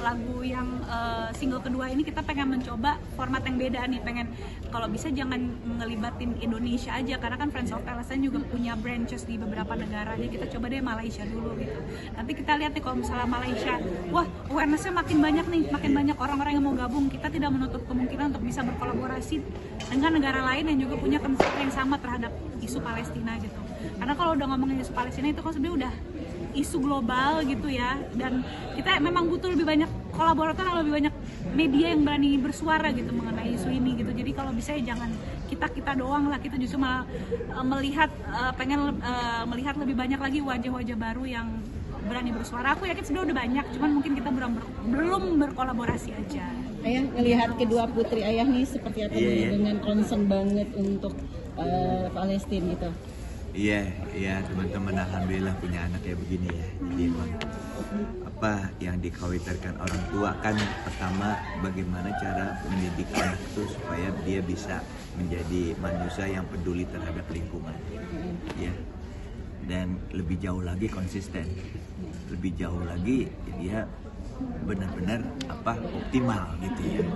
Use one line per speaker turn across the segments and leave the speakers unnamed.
lagu yang single kedua ini kita pengen mencoba format yang beda nih, pengen kalau bisa jangan ngelibatin Indonesia aja karena kan Friends of Palestine juga punya branches di beberapa negara, jadi kita coba deh Malaysia dulu gitu. Nanti kita lihat nih kalau misalnya Malaysia, wah awareness-nya makin banyak nih, makin banyak orang-orang yang mau gabung, kita tidak menutup kemungkinan untuk bisa berkolaborasi dengan negara lain yang juga punya konsep yang sama terhadap isu Palestina gitu. Karena kalau udah ngomongin isu Palestina itu kan sebenarnya udah isu global gitu ya, dan kita memang butuh lebih banyak kolaborator, lebih banyak media yang berani bersuara gitu mengenai isu ini gitu. Jadi kalau bisa ya jangan kita doang lah, kita justru malah pengen melihat lebih banyak lagi wajah-wajah baru yang berani bersuara. Aku yakin sebenarnya udah banyak, cuman mungkin kita belum berkolaborasi aja.
Ayah ngelihat kedua putri ayah nih seperti apa dengan concern banget untuk Palestina gitu.
Iya teman-teman, alhamdulillah punya anak kayak begini ya. Jadi emang apa yang dikhawatirkan orang tua kan pertama bagaimana cara mendidik anak itu supaya dia bisa menjadi manusia yang peduli terhadap lingkungan, ya. Dan lebih jauh lagi konsisten, lebih jauh lagi dia benar-benar optimal gitu ya.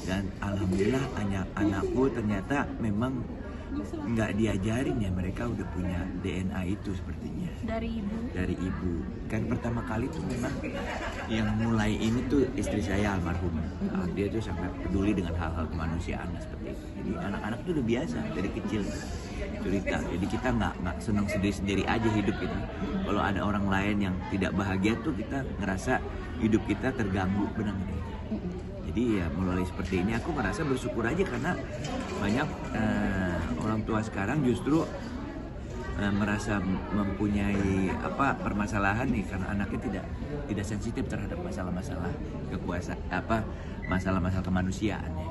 Dan alhamdulillah anakku ternyata memang nggak diajarin ya, mereka udah punya DNA itu sepertinya dari ibu. Kan pertama kali tuh memang yang mulai ini tuh istri saya almarhum. Dia tuh sangat peduli dengan hal-hal kemanusiaan seperti itu. Jadi anak-anak tuh udah biasa dari kecil cerita. Jadi kita nggak senang sendiri aja hidup gitu. Kalau ada orang lain yang tidak bahagia tuh kita ngerasa hidup kita terganggu, benar gitu. Jadi ya melalui seperti ini aku merasa bersyukur aja karena banyak orang tua sekarang justru merasa mempunyai permasalahan nih karena anaknya tidak sensitif terhadap masalah-masalah masalah-masalah kemanusiaan ya.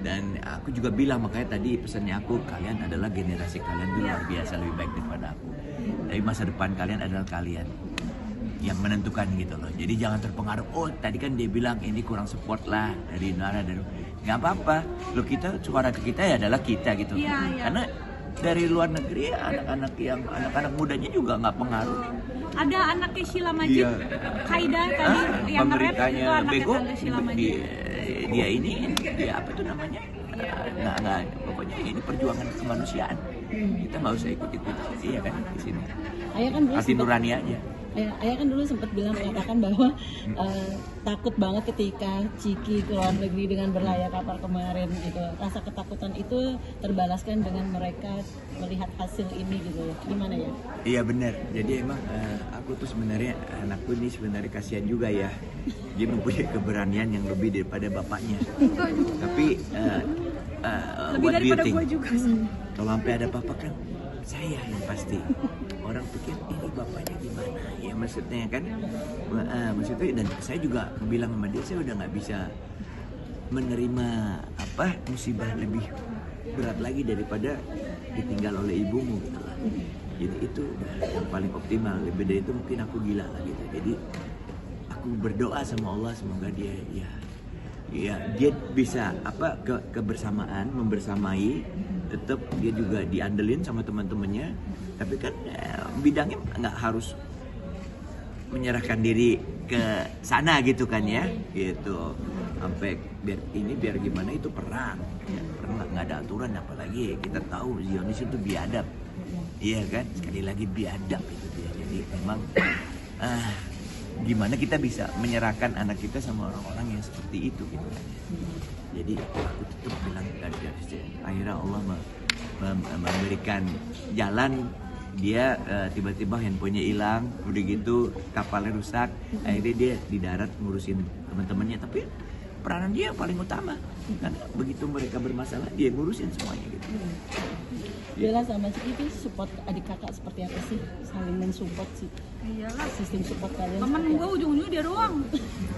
Dan aku juga bilang, makanya tadi pesannya aku, kalian adalah generasi kalian tuh luar biasa lebih baik daripada aku. Tapi masa depan kalian adalah kalian yang menentukan gitu loh. Jadi jangan terpengaruh, tadi kan dia bilang ini kurang support lah dari Nara, nggak apa-apa. Lo suara kita ya adalah kita gitu. Karena dari luar negeri anak-anak mudanya juga nggak pengaruh.
Ada anaknya Sheila Majid, Kaida tadi yang nge-rap itu anaknya Tante Sheila Majid.
Dia apa tuh namanya? Nggak, pokoknya ini perjuangan kemanusiaan. Kita nggak usah ikut-ikut, iya kan di sini.
Ayah kan dulu
hati nurani aja.
Ayah kan dulu sempat mengatakan bahwa takut banget ketika Ciki ke luar negeri dengan berlayar kapal kemarin gitu. Rasa ketakutan itu terbalaskan dengan mereka melihat hasil ini gitu. Gimana ya?
Iya benar. Jadi emang aku tuh sebenarnya anakku ini sebenarnya kasihan juga ya. Dia mempunyai keberanian yang lebih daripada bapaknya. Tapi
lebih daripada gue juga.
Kalau sampai ada apa-apa kan saya yang pasti. Orang pikir ini bapaknya gimana ya, maksudnya kan maksudnya. Dan saya juga bilang sama dia, saya udah nggak bisa menerima musibah lebih berat lagi daripada ditinggal oleh ibumu gitu lah. Jadi itu yang paling optimal. Lebih dari itu mungkin aku gila lah gitu. Jadi aku berdoa sama Allah semoga dia dia bisa kebersamaan, membersamai, tetap dia juga diandelin sama teman-temannya. Tapi kan bidangnya nggak harus menyerahkan diri ke sana gitu kan ya, gitu. Sampai biar gimana itu perang nggak ada aturan, apalagi kita tahu Zionis itu biadab, iya kan, sekali lagi biadab itu dia. Jadi memang gimana kita bisa menyerahkan anak kita sama orang-orang yang seperti itu gitu kan. Jadi aku tetap bilang akhirnya Allah memberikan jalan. Dia tiba-tiba handphonenya hilang, udah gitu kapalnya rusak, akhirnya dia di darat ngurusin teman-temannya. Tapi peranan dia paling utama karena begitu mereka bermasalah dia ngurusin semuanya gitu.
Bella sama Ciki itu support adik kakak seperti apa sih? Saling mensupport sih.
Iyalah,
sistem support kalian.
Temen gue ujung-ujungnya dia doang.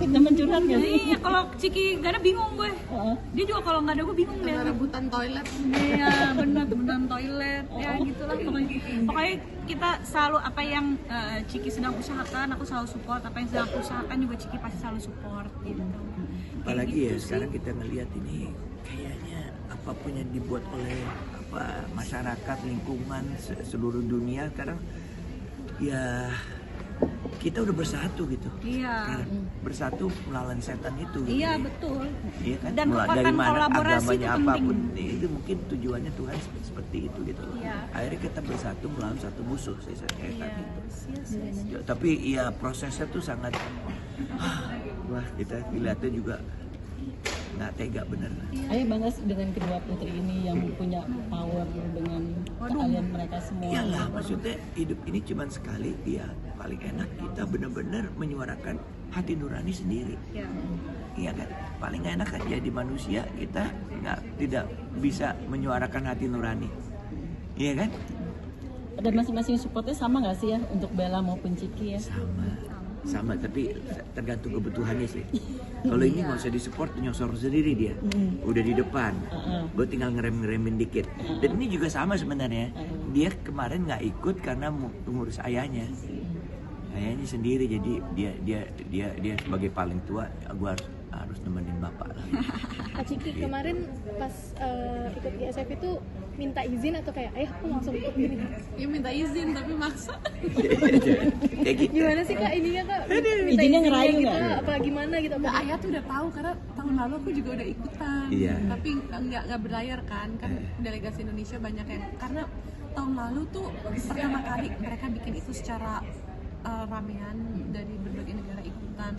Temen curhat gak sih?
Iya, kalau Ciki gak ada bingung gue. Dia juga kalau nggak ada gue bingung deh.
Rebutan toilet.
Iya benar, rebutan toilet. Ya gitulah pokoknya kita selalu apa yang Ciki sedang usahakan, aku selalu support. Apa yang sedang aku usahakan juga Ciki pasti selalu support gitu.
Apalagi ya sekarang kita ngelihat ini kayaknya apapun yang dibuat oleh masyarakat, lingkungan, seluruh dunia sekarang ya kita udah bersatu gitu.
Iya.
Sekarang bersatu melawan setan itu. Gitu.
Iya betul.
Iya kan?
Dan
Dari
kekuatan
mana
kolaborasi
agamanya
itu penting.
apapun, itu mungkin tujuannya Tuhan seperti itu gitu loh.
Iya.
Akhirnya kita bersatu melawan satu musuh setan
Iya.
itu.
Yes.
Ya, tapi ya prosesnya tuh sangat wah, kita lihatnya juga nggak tega bener.
Ayah bangga dengan kedua putri ini yang punya power dengan keahlian mereka semua.
Iyalah, maksudnya hidup ini cuma sekali. Ya paling enak kita benar-benar menyuarakan hati nurani sendiri.
Iya.
Iya kan? Paling nggak enak kan jadi manusia kita tidak bisa menyuarakan hati nurani. Iya kan?
Dan masing-masing supportnya sama nggak sih ya untuk Bella maupun Ciki ya?
Sama, tapi tergantung kebutuhannya sih. Kalau ini nggak usah disupport, nyosor sendiri dia. Udah di depan, gue tinggal ngeremin dikit. Dan ini juga sama sebenarnya. Dia kemarin nggak ikut karena ngurus ayahnya. Ayahnya sendiri, jadi dia sebagai paling tua, gue harus nemenin bapak lah.
Kak Ciki kemarin pas ikut GSF itu minta izin atau kayak ayah aku langsung ikut gini?
Ya minta izin tapi maksa.
Kayak gitu.
Gimana sih Kak ininya Kak? Minta
Izinnya
izinnya
ngerayu
gitu
nggak?
apa gimana gitu?
Nah, ayah tuh udah tahu karena tahun lalu aku juga udah ikutan.
Iya.
Tapi nggak berlayar kan delegasi Indonesia banyak yang karena tahun lalu tuh pertama kali mereka bikin itu secara ramean dari berbagai negara ikutan.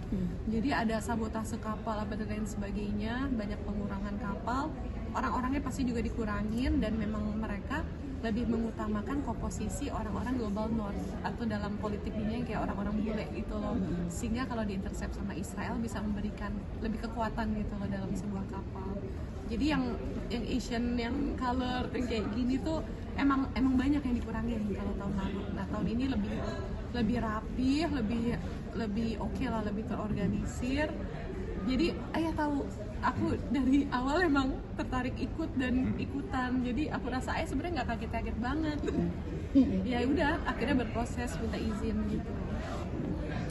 Jadi ada sabotase kapal apa dan lain sebagainya, banyak pengurangan kapal. Orang-orangnya pasti juga dikurangin dan memang mereka lebih mengutamakan komposisi orang-orang global north atau dalam politik dunia yang kayak orang-orang bule gitu loh. Sehingga kalau diintersep sama Israel bisa memberikan lebih kekuatan gitu loh dalam sebuah kapal. Jadi yang Asian yang color yang kayak gini tuh emang banyak yang dikurangin kalau tahun lalu. Nah tahun ini lebih rapi, lebih oke lah, lebih terorganisir. Jadi ayah tahu aku dari awal emang tertarik ikut dan ikutan. Jadi aku rasa ayah sebenarnya nggak kaget-kaget banget. Ya udah akhirnya berproses minta izin gitu.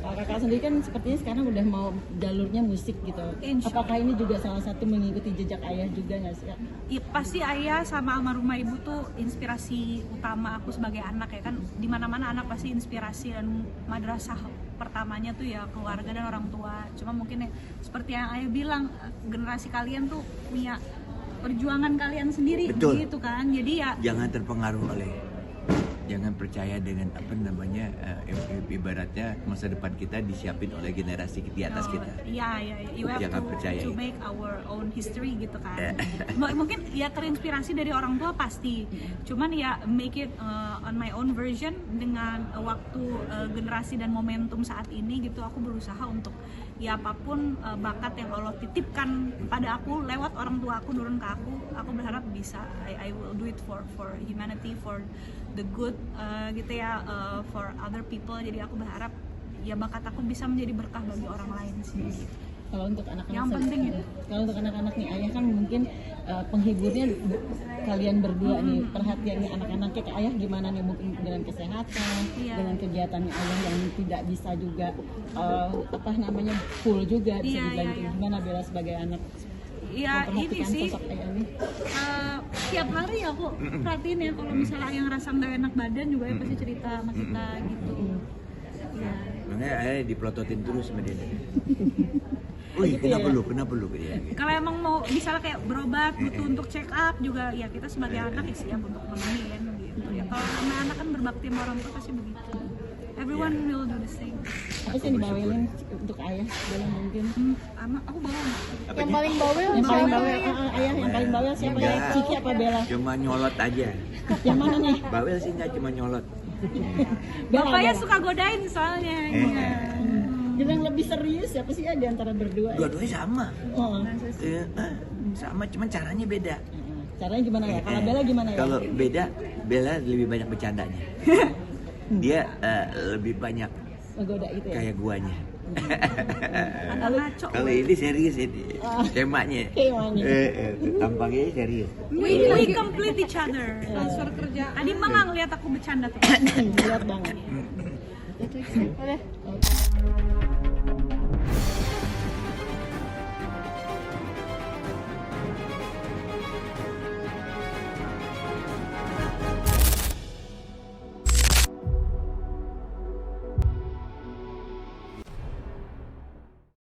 Kalau kakak sendiri kan sepertinya sekarang udah mau jalurnya musik gitu.
Insya
Apakah ini juga salah satu mengikuti jejak ayah juga nggak sih? Kak?
Ya, pasti ayah sama almarhumah ibu tuh inspirasi utama aku sebagai anak ya kan. Dimana-mana anak pasti inspirasi dan madrasah pertamanya tuh ya keluarga dan orang tua. Cuma mungkin ya seperti yang ayah bilang, generasi kalian tuh punya perjuangan kalian sendiri.
Betul.
Gitu kan. Jadi ya
Jangan terpengaruh jangan percaya dengan apa namanya ibaratnya masa depan kita disiapin oleh generasi di atas kita.
Iya, you have
Jangan
to
percaya.
make our own history gitu kan. Mungkin ya terinspirasi dari orang tua pasti. Cuman ya make it on my own version dengan waktu generasi dan momentum saat ini gitu. Aku berusaha untuk ya apapun bakat yang Allah titipkan pada aku lewat orang tua aku turun ke aku berharap bisa. I will do it for humanity, for the good gitu ya, for other people. Jadi aku berharap ya bakat aku bisa menjadi berkah bagi orang lain sih.
Kalau untuk anak-anak
Yang penting itu.
Kalau untuk anak-anak nih ayah kan mungkin penghiburnya kalian berdua nih, perhatiannya anak-anaknya ke ayah gimana nih, mungkin dengan kesehatan,
Iya.
dengan kegiatannya ayah yang tidak bisa juga apa namanya full juga bisa
Iya,
dibilang.
iya.
Gimana Bella sebagai anak
Ya ini
memperhatikan
sih
sosok ayah nih?
tiap hari aku perhatiin ya kalau misalnya yang ngerasa nggak enak badan juga ya pasti cerita sama kita gitu. Ya.
Makanya ayah dipelototin terus sama dia. Wih, kenapa lu? Ya, gitu.
Kalau emang mau misalnya kayak berobat butuh untuk check up juga ya kita sebagai anak ya siap untuk nemenin gitu ya. Kalau sama anak kan berbakti sama orang tua pasti begitu. Everyone will do the same.
Apa sih yang dibawelin untuk ayah? Bella mungkin.
Aku bawa.
Yang paling bawel
Yang paling
siapa?
bawel, ayah yang paling bawel siapa ya?
Enggak.
Ciki apa Bella?
Cuma nyolot aja.
Yang mana nih?
Bawel sih nggak cuma nyolot.
Bapaknya suka godain soalnya. Iya.
Jadi yang lebih serius siapa sih ya di antara berdua?
Dua-duanya sama.
Oh.
Sama, cuman caranya beda.
Caranya gimana ya? Kalau Bella gimana ya?
Kalau beda, Bella lebih banyak bercandanya. Dia lebih banyak
Menggoda itu ya?
kayak guanya.
Agak ngaco.
Kalau ini serius ini temanya.
Temanya.
Tampangnya serius.
We complete each other.
Transfer kerja.
Tadi Mang ngeliat aku bercanda tuh.
Lihat banget.
Boleh.